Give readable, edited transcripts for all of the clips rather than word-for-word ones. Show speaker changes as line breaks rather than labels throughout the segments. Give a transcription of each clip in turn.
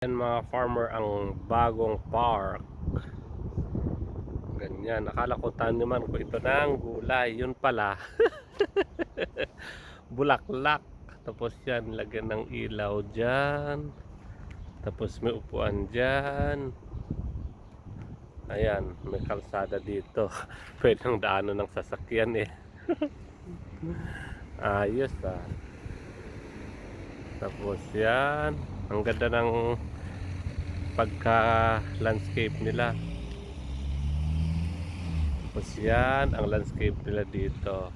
Yan mga farmer ang bagong park. Ganyan, akala ko taniman ko ito ng gulay, yun pala bulaklak. Tapos yan, lagyan ng ilaw dyan, tapos may upuan dyan. Ayan, may kalsada dito pwedeng daanan ng sasakyan eh. Ayos ah. Tapos yan, ang ganda ng pagka landscape nila. Tapos yan ang landscape nila dito.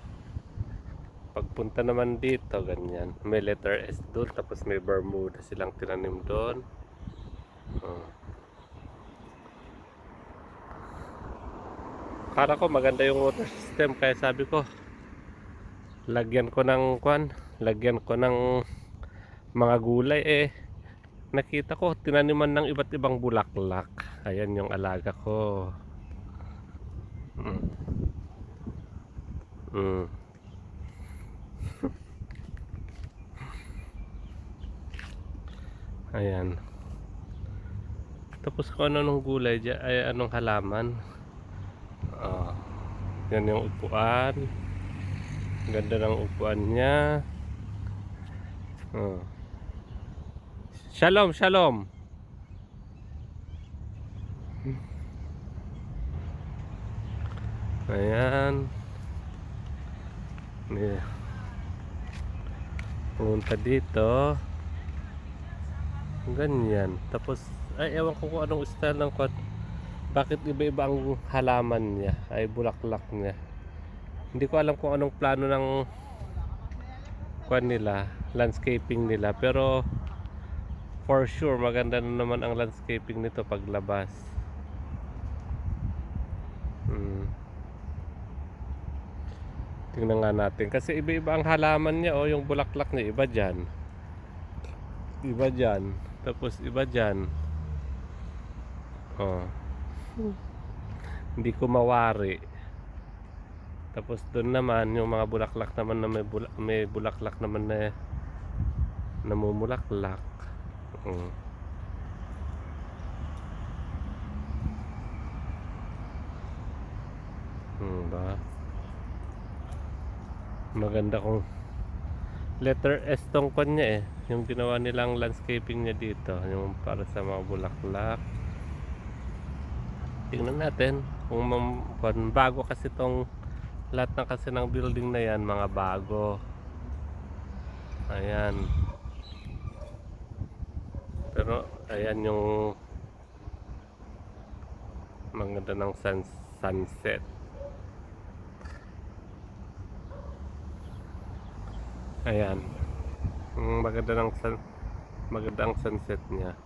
Pagpunta naman dito, ganyan, may letter S doon, tapos may Bermuda silang tinanim doon. Akala ko maganda yung water system, kaya sabi ko lagyan ko ng lagyan ko ng mga gulay eh. Nakita ko tinaniman ng iba't ibang bulaklak. Ayan yung alaga ko. Mm. Ayan. Tapos kung ano nung gulay dyan, ay anong halaman. Yan yung upuan. Ganda ng upuan niya. Shalom, shalom. Ayan. Pumunta dito. Ganyan. Tapos, ay ewan ko kung anong style ng kwan. Bakit iba-iba ang halaman niya, ay bulaklak niya. Hindi ko alam kung anong plano ng kwan nila, landscaping nila. Pero, for sure, maganda na naman ang landscaping nito paglabas. Tingnan nga natin. Kasi iba-iba ang halaman niya. O, yung bulaklak niya, iba dyan. Iba dyan. Tapos iba dyan. Hindi ko mawari. Tapos doon naman, yung mga bulaklak naman na may bulaklak naman na namumulaklak. Ba? Maganda kung letter S tong kanya eh, yung ginawa nilang landscaping niya dito, yung para sa mga bulaklak. Tingnan natin kung bago kasi tong lahat na kasi ng building na yan, mga bago. Ayan. Pero ayan yung maganda ng sunset. Ayan. Maganda ng magandang sunset niya.